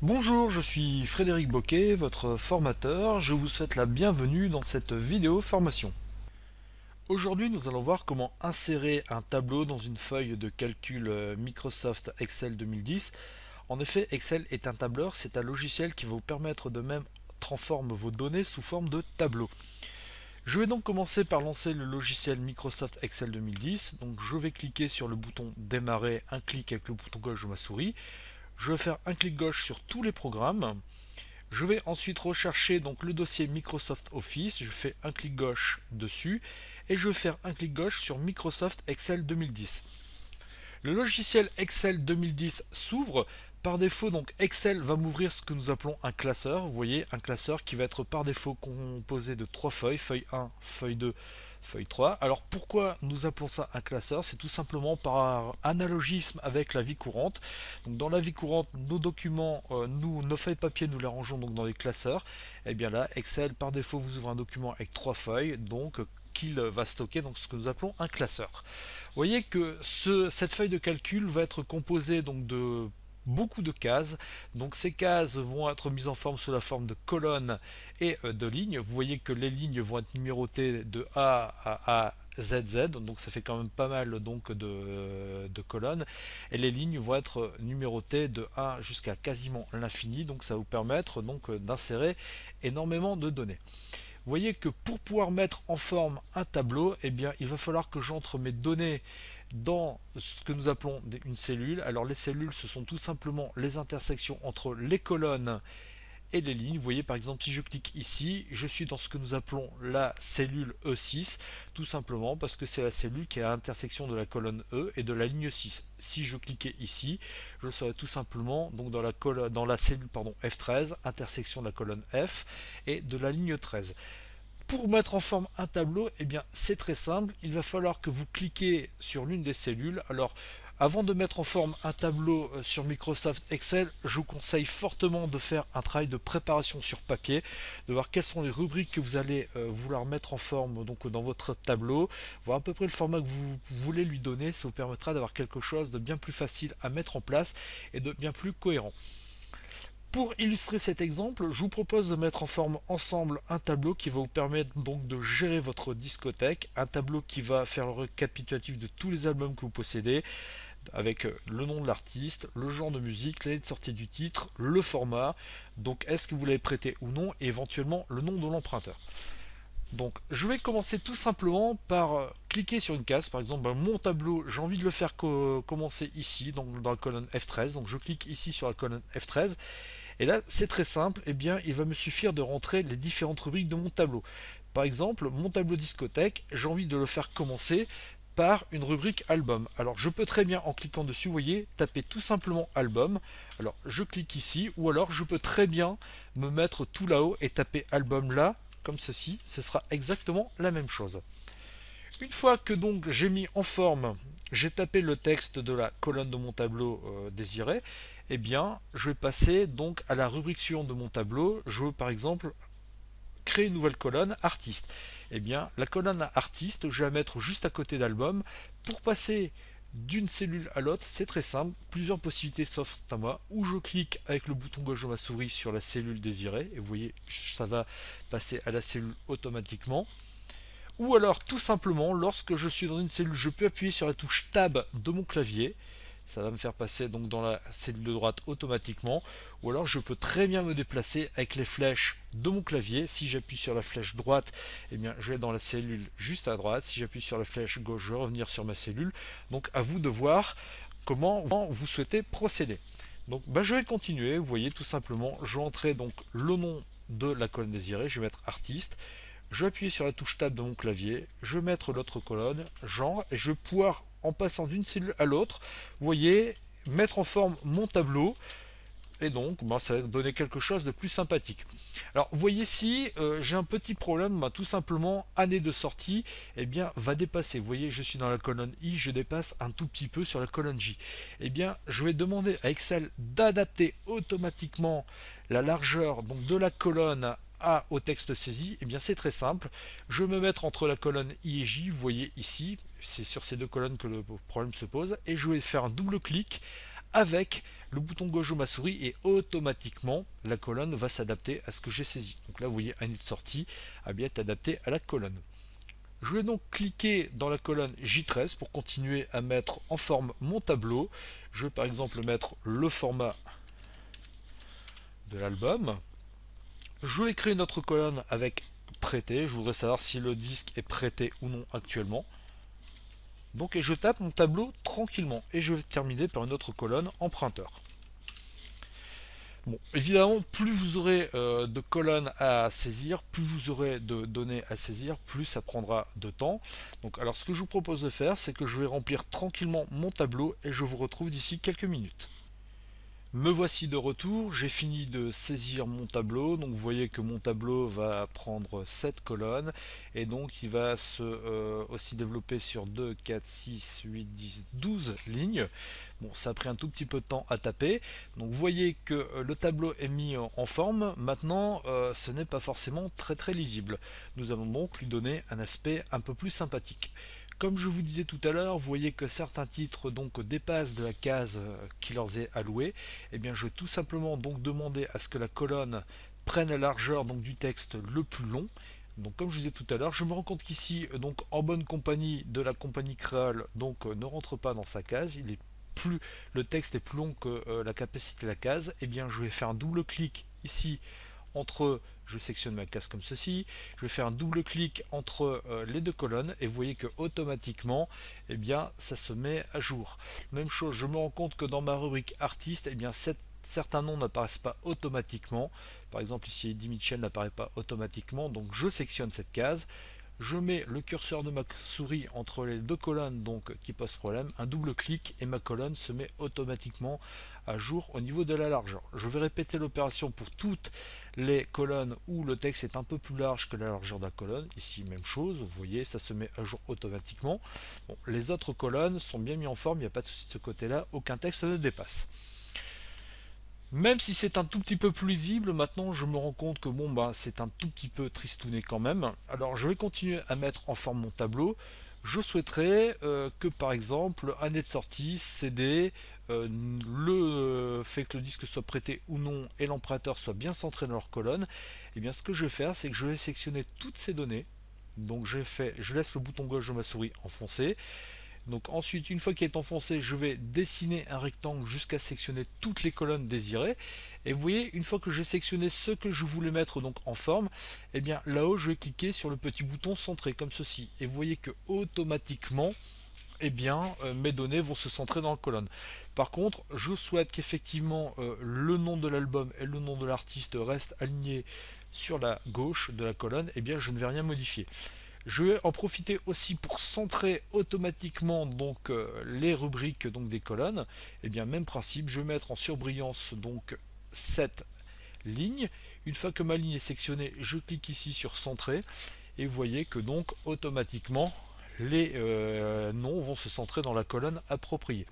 Bonjour, je suis Frédéric Boquet, votre formateur. Je vous souhaite la bienvenue dans cette vidéo formation. Aujourd'hui, nous allons voir comment insérer un tableau dans une feuille de calcul Microsoft Excel 2010. En effet, Excel est un tableur, c'est un logiciel qui va vous permettre de même transformer vos données sous forme de tableau. Je vais donc commencer par lancer le logiciel Microsoft Excel 2010. Donc je vais cliquer sur le bouton démarrer, un clic avec le bouton gauche de ma souris. Je vais faire un clic gauche sur tous les programmes. Je vais ensuite rechercher donc le dossier Microsoft Office, je fais un clic gauche dessus et je vais faire un clic gauche sur Microsoft Excel 2010. Le logiciel Excel 2010 s'ouvre. Par défaut, donc Excel va m'ouvrir ce que nous appelons un classeur. Vous voyez, un classeur qui va être par défaut composé de trois feuilles, feuille 1, feuille 2, feuille 3. Alors pourquoi nous appelons ça un classeur? C'est tout simplement par analogisme avec la vie courante. Donc dans la vie courante, nos documents, nos feuilles de papier, nous les rangeons donc dans des classeurs. Et bien là, Excel par défaut vous ouvre un document avec trois feuilles, donc qu'il va stocker donc ce que nous appelons un classeur. Vous voyez que cette feuille de calcul va être composée donc de beaucoup de cases. Donc ces cases vont être mises en forme sous la forme de colonnes et de lignes. Vous voyez que les lignes vont être numérotées de A à ZZ, donc ça fait quand même pas mal donc de colonnes. Et les lignes vont être numérotées de 1 jusqu'à quasiment l'infini, donc ça va vous permettre donc d'insérer énormément de données. Vous voyez que pour pouvoir mettre en forme un tableau, eh bien, il va falloir que j'entre mes données dans ce que nous appelons une cellule. Alors les cellules, ce sont tout simplement les intersections entre les colonnes et les lignes. Vous voyez par exemple si je clique ici, je suis dans ce que nous appelons la cellule E6, tout simplement parce que c'est la cellule qui est à l'intersection de la colonne E et de la ligne 6. Si je cliquais ici, je serais tout simplement donc dans la cellule F13, intersection de la colonne F et de la ligne 13. Pour mettre en forme un tableau, eh bien c'est très simple, il va falloir que vous cliquez sur l'une des cellules. Alors avant de mettre en forme un tableau sur Microsoft Excel, je vous conseille fortement de faire un travail de préparation sur papier, de voir quelles sont les rubriques que vous allez vouloir mettre en forme donc dans votre tableau, voir à peu près le format que vous voulez lui donner. Ça vous permettra d'avoir quelque chose de bien plus facile à mettre en place et de bien plus cohérent. Pour illustrer cet exemple, je vous propose de mettre en forme ensemble un tableau qui va vous permettre donc de gérer votre discothèque, un tableau qui va faire le récapitulatif de tous les albums que vous possédez, avec le nom de l'artiste, le genre de musique, l'année de sortie du titre, le format, donc est-ce que vous l'avez prêté ou non, et éventuellement le nom de l'emprunteur. Donc je vais commencer tout simplement par cliquer sur une case, par exemple mon tableau, j'ai envie de le faire commencer ici, donc dans la colonne F13, donc je clique ici sur la colonne F13, et là, c'est très simple, eh bien, il va me suffire de rentrer les différentes rubriques de mon tableau. Par exemple, mon tableau discothèque, j'ai envie de le faire commencer par une rubrique album. Alors, je peux très bien, en cliquant dessus, vous voyez, taper tout simplement album. Alors, je clique ici, ou alors je peux très bien me mettre tout là-haut et taper album là, comme ceci. Ce sera exactement la même chose. Une fois que donc j'ai mis en forme, j'ai tapé le texte de la colonne de mon tableau désiré, eh bien je vais passer donc à la rubrique suivante de mon tableau. Je veux par exemple créer une nouvelle colonne artiste. Eh bien la colonne artiste, je vais la mettre juste à côté d'album. Pour passer d'une cellule à l'autre, c'est très simple, plusieurs possibilités s'offrent à moi, où je clique avec le bouton gauche de ma souris sur la cellule désirée, et vous voyez, ça va passer à la cellule automatiquement. Ou alors tout simplement, lorsque je suis dans une cellule, je peux appuyer sur la touche Tab de mon clavier. Ça va me faire passer donc dans la cellule de droite automatiquement. Ou alors je peux très bien me déplacer avec les flèches de mon clavier. Si j'appuie sur la flèche droite, eh bien, je vais dans la cellule juste à droite. Si j'appuie sur la flèche gauche, je vais revenir sur ma cellule. Donc à vous de voir comment vous souhaitez procéder. Donc je vais continuer. Vous voyez tout simplement, je vais entrer donc le nom de la colonne désirée. Je vais mettre artiste. Je vais appuyer sur la touche Tab de mon clavier, je vais mettre l'autre colonne, genre, et je vais pouvoir, en passant d'une cellule à l'autre, vous voyez, mettre en forme mon tableau, et donc ça va donner quelque chose de plus sympathique. Alors vous voyez ici, j'ai un petit problème, tout simplement, année de sortie, eh bien, va dépasser. Vous voyez, je suis dans la colonne I, je dépasse un tout petit peu sur la colonne J. Eh bien, je vais demander à Excel d'adapter automatiquement la largeur donc, de la colonne A au texte saisi. Eh bien, c'est très simple. Je vais me mettre entre la colonne I et J, vous voyez ici, c'est sur ces deux colonnes que le problème se pose, et je vais faire un double clic avec le bouton gauche de ma souris et automatiquement la colonne va s'adapter à ce que j'ai saisi. Donc là vous voyez année de sortie a bien été adapté à la colonne. Je vais donc cliquer dans la colonne J13 pour continuer à mettre en forme mon tableau. Je vais par exemple mettre le format de l'album. Je vais créer une autre colonne avec prêté. Je voudrais savoir si le disque est prêté ou non actuellement. Donc, et je tape mon tableau tranquillement. Et je vais terminer par une autre colonne emprunteur. Bon, évidemment, plus vous aurez de colonnes à saisir, plus vous aurez de données à saisir, plus ça prendra de temps. Donc, alors ce que je vous propose de faire, c'est que je vais remplir tranquillement mon tableau et je vous retrouve d'ici quelques minutes. Me voici de retour, j'ai fini de saisir mon tableau, donc vous voyez que mon tableau va prendre 7 colonnes et donc il va aussi développer sur 2, 4, 6, 8, 10, 12 lignes. Bon, ça a pris un tout petit peu de temps à taper, donc vous voyez que le tableau est mis en forme. Maintenant ce n'est pas forcément très lisible. Nous allons donc lui donner un aspect un peu plus sympathique. Comme je vous disais tout à l'heure, vous voyez que certains titres donc dépassent de la case qui leur est allouée. Eh bien, je vais tout simplement donc demander à ce que la colonne prenne la largeur donc du texte le plus long. Donc, comme je vous disais tout à l'heure, je me rends compte qu'ici, donc en bonne compagnie de la compagnie créole, donc ne rentre pas dans sa case. Le texte est plus long que la capacité de la case. Eh bien, je vais faire un double clic ici entre, je sectionne ma case comme ceci, je vais faire un double clic entre les deux colonnes et vous voyez que automatiquement eh bien ça se met à jour. Même chose, je me rends compte que dans ma rubrique artiste, eh bien certains noms n'apparaissent pas automatiquement. Par exemple ici Eddie Mitchell n'apparaît pas automatiquement, donc je sectionne cette case. Je mets le curseur de ma souris entre les deux colonnes donc qui posent problème, un double clic et ma colonne se met automatiquement à jour au niveau de la largeur. Je vais répéter l'opération pour toutes les colonnes où le texte est un peu plus large que la largeur de la colonne. Ici même chose, vous voyez ça se met à jour automatiquement. Bon, les autres colonnes sont bien mis en forme, il n'y a pas de souci de ce côté là, aucun texte ne dépasse. Même si c'est un tout petit peu plus lisible, maintenant je me rends compte que bon bah c'est un tout petit peu tristouné quand même. Alors je vais continuer à mettre en forme mon tableau. Je souhaiterais que par exemple année de sortie, CD, le fait que le disque soit prêté ou non et l'emprunteur soit bien centré dans leur colonne. Et bien ce que je vais faire, c'est que je vais sélectionner toutes ces données. Donc je laisse le bouton gauche de ma souris enfoncé. Donc ensuite, une fois qu'il est enfoncé, je vais dessiner un rectangle jusqu'à sectionner toutes les colonnes désirées. Et vous voyez, une fois que j'ai sectionné ce que je voulais mettre donc en forme, et bien là-haut, je vais cliquer sur le petit bouton centré comme ceci. Et vous voyez que automatiquement, eh bien, mes données vont se centrer dans la colonne. Par contre, je souhaite qu'effectivement le nom de l'album et le nom de l'artiste restent alignés sur la gauche de la colonne. Et bien, je ne vais rien modifier. Je vais en profiter aussi pour centrer automatiquement donc les rubriques donc des colonnes. Et bien même principe, je vais mettre en surbrillance donc cette ligne. Une fois que ma ligne est sectionnée, je clique ici sur centrer et vous voyez que donc automatiquement les noms vont se centrer dans la colonne appropriée.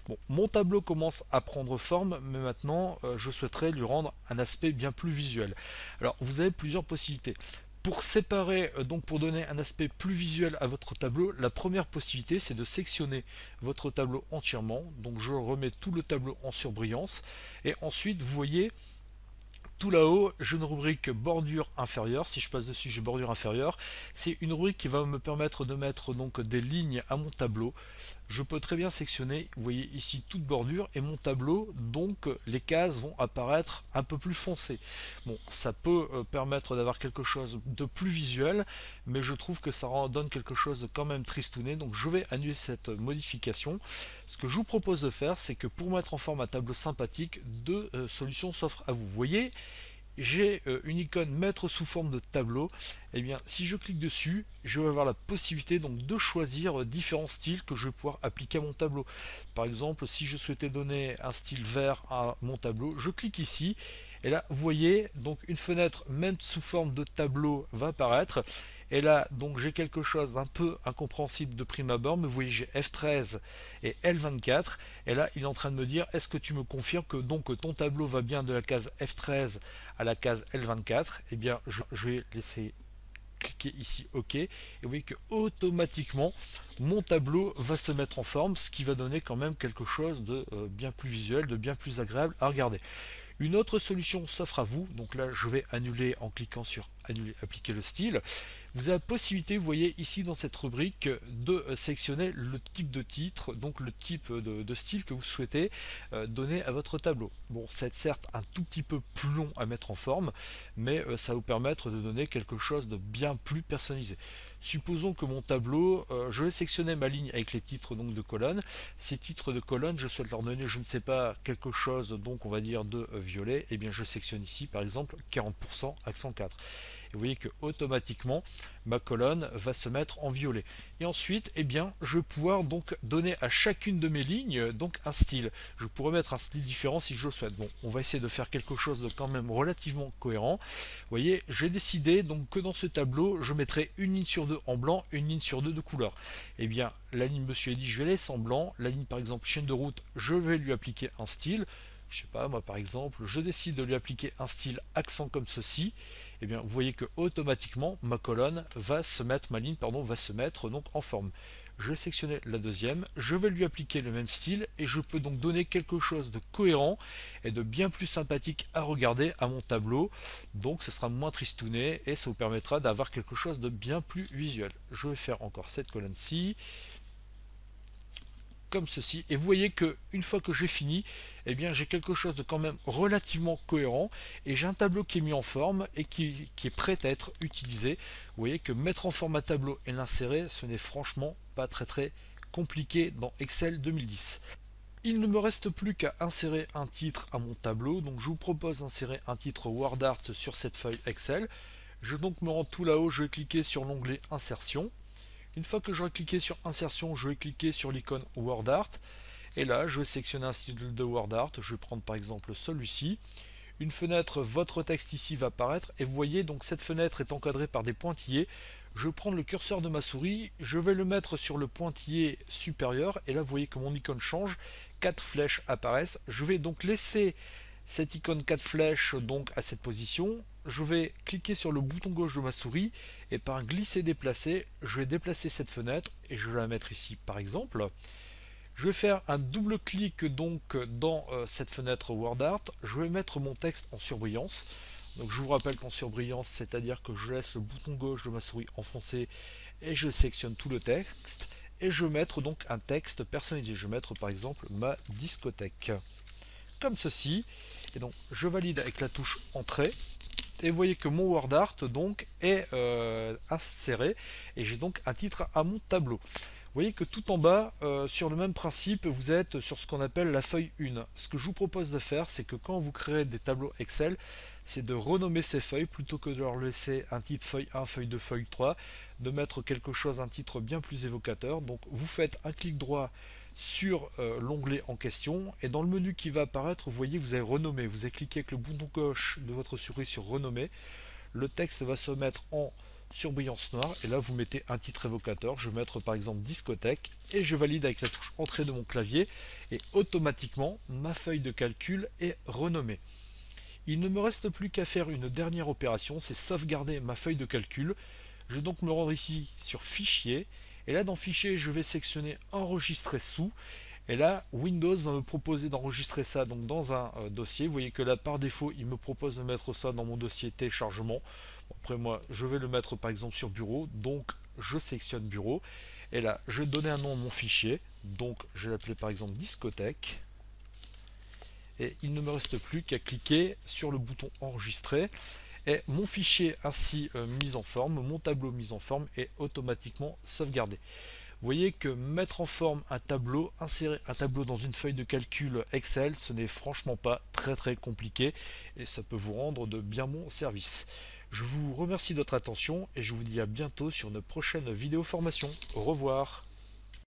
Bon, mon tableau commence à prendre forme, mais maintenant je souhaiterais lui rendre un aspect bien plus visuel. Alors vous avez plusieurs possibilités. Pour séparer, donc pour donner un aspect plus visuel à votre tableau, la première possibilité c'est de sectionner votre tableau entièrement. Donc je remets tout le tableau en surbrillance et ensuite vous voyez tout là-haut, j'ai une rubrique bordure inférieure. Si je passe dessus, j'ai bordure inférieure. C'est une rubrique qui va me permettre de mettre donc des lignes à mon tableau. Je peux très bien sectionner, vous voyez ici toute bordure et mon tableau, donc les cases vont apparaître un peu plus foncées. Bon, ça peut permettre d'avoir quelque chose de plus visuel, mais je trouve que ça donne quelque chose de quand même tristouné, donc je vais annuler cette modification. Ce que je vous propose de faire, c'est que pour mettre en forme un tableau sympathique, deux solutions s'offrent à vous. Vous voyez, j'ai une icône mettre sous forme de tableau. Et bien si je clique dessus, je vais avoir la possibilité donc de choisir différents styles que je vais pouvoir appliquer à mon tableau. Par exemple, si je souhaitais donner un style vert à mon tableau, je clique ici et là vous voyez donc une fenêtre même sous forme de tableau va apparaître. Et là donc j'ai quelque chose d'un peu incompréhensible de prime abord, mais vous voyez j'ai F13 et L24 et là il est en train de me dire est-ce que tu me confirmes que donc ton tableau va bien de la case F13 à la case L24. Et bien je vais laisser cliquer ici OK et vous voyez que automatiquement mon tableau va se mettre en forme, ce qui va donner quand même quelque chose de bien plus visuel, de bien plus agréable à regarder. Une autre solution s'offre à vous, donc là je vais annuler en cliquant sur annuler, appliquer le style. Vous avez la possibilité, vous voyez ici dans cette rubrique, de sélectionner le type de titre, donc le type de style que vous souhaitez donner à votre tableau. Bon, c'est certes un tout petit peu plus long à mettre en forme, mais ça va vous permettre de donner quelque chose de bien plus personnalisé. Supposons que mon tableau, je vais sélectionner ma ligne avec les titres donc de colonnes. Ces titres de colonnes, je souhaite leur donner, je ne sais pas, quelque chose, donc on va dire de violet. Et bien je sélectionne ici par exemple 40% accent 4. Et vous voyez que automatiquement ma colonne va se mettre en violet. Et ensuite, eh bien, je vais pouvoir donc donner à chacune de mes lignes donc un style. Je pourrais mettre un style différent si je le souhaite. Bon, on va essayer de faire quelque chose de quand même relativement cohérent. Vous voyez, j'ai décidé donc que dans ce tableau, je mettrai une ligne sur deux en blanc, une ligne sur deux de couleur. Eh bien, la ligne Monsieur Eddy, je vais la laisser en blanc. La ligne par exemple chaîne de route, je vais lui appliquer un style. Je sais pas, moi par exemple, je décide de lui appliquer un style accent comme ceci. Et bien vous voyez que automatiquement ma colonne va se mettre, ma ligne pardon, va se mettre donc en forme. Je vais sélectionner la deuxième, je vais lui appliquer le même style et je peux donc donner quelque chose de cohérent et de bien plus sympathique à regarder à mon tableau. Donc ce sera moins tristouné et ça vous permettra d'avoir quelque chose de bien plus visuel. Je vais faire encore cette colonne-ci comme ceci, et vous voyez que une fois que j'ai fini, eh bien j'ai quelque chose de quand même relativement cohérent et j'ai un tableau qui est mis en forme et qui est prêt à être utilisé. Vous voyez que mettre en forme un tableau et l'insérer, ce n'est franchement pas très compliqué dans Excel 2010. Il ne me reste plus qu'à insérer un titre à mon tableau, donc je vous propose d'insérer un titre WordArt sur cette feuille Excel. Je donc me rends tout là-haut, je vais cliquer sur l'onglet Insertion. Une fois que j'aurai cliqué sur Insertion, je vais cliquer sur l'icône WordArt. Et là, je vais sélectionner un style de WordArt. Je vais prendre par exemple celui-ci. Une fenêtre, votre texte ici va apparaître. Et vous voyez, donc cette fenêtre est encadrée par des pointillés. Je vais prendre le curseur de ma souris. Je vais le mettre sur le pointillé supérieur. Et là, vous voyez que mon icône change. 4 flèches apparaissent. Je vais donc laisser cette icône 4 flèches donc à cette position. Je vais cliquer sur le bouton gauche de ma souris et par un glisser déplacer, je vais déplacer cette fenêtre et je vais la mettre ici par exemple. Je vais faire un double clic donc dans cette fenêtre WordArt. Je vais mettre mon texte en surbrillance. Donc je vous rappelle qu'en surbrillance, c'est-à-dire que je laisse le bouton gauche de ma souris enfoncé et je sélectionne tout le texte et je vais mettre donc un texte personnalisé. Je vais mettre par exemple ma discothèque comme ceci, et donc je valide avec la touche entrée et vous voyez que mon WordArt donc est inséré et j'ai donc un titre à mon tableau. Vous voyez que tout en bas, sur le même principe, vous êtes sur ce qu'on appelle la feuille 1. Ce que je vous propose de faire, c'est que quand vous créez des tableaux Excel, c'est de renommer ces feuilles plutôt que de leur laisser un titre feuille 1, feuille 2, feuille 3, de mettre quelque chose, un titre bien plus évocateur. Donc vous faites un clic droit sur l'onglet en question et dans le menu qui va apparaître, vous voyez, vous avez renommé. Vous avez cliqué avec le bouton gauche de votre souris sur renommer. Le texte va se mettre en surbrillance noire et là vous mettez un titre évocateur. Je vais mettre par exemple discothèque et je valide avec la touche entrée de mon clavier et automatiquement ma feuille de calcul est renommée. Il ne me reste plus qu'à faire une dernière opération, c'est sauvegarder ma feuille de calcul. Je vais donc me rendre ici sur fichier et là dans fichier je vais sélectionner enregistrer sous. Et là, Windows va me proposer d'enregistrer ça donc dans un dossier. Vous voyez que là, par défaut, il me propose de mettre ça dans mon dossier téléchargement. Bon, après moi, je vais le mettre par exemple sur bureau. Donc, je sélectionne bureau. Et là, je vais donner un nom à mon fichier. Donc, je vais l'appeler par exemple discothèque. Et il ne me reste plus qu'à cliquer sur le bouton enregistrer. Et mon fichier ainsi mis en forme, mon tableau mis en forme est automatiquement sauvegardé. Vous voyez que mettre en forme un tableau, insérer un tableau dans une feuille de calcul Excel, ce n'est franchement pas très compliqué et ça peut vous rendre de bien bons services. Je vous remercie de votre attention et je vous dis à bientôt sur une prochaine vidéo formation. Au revoir.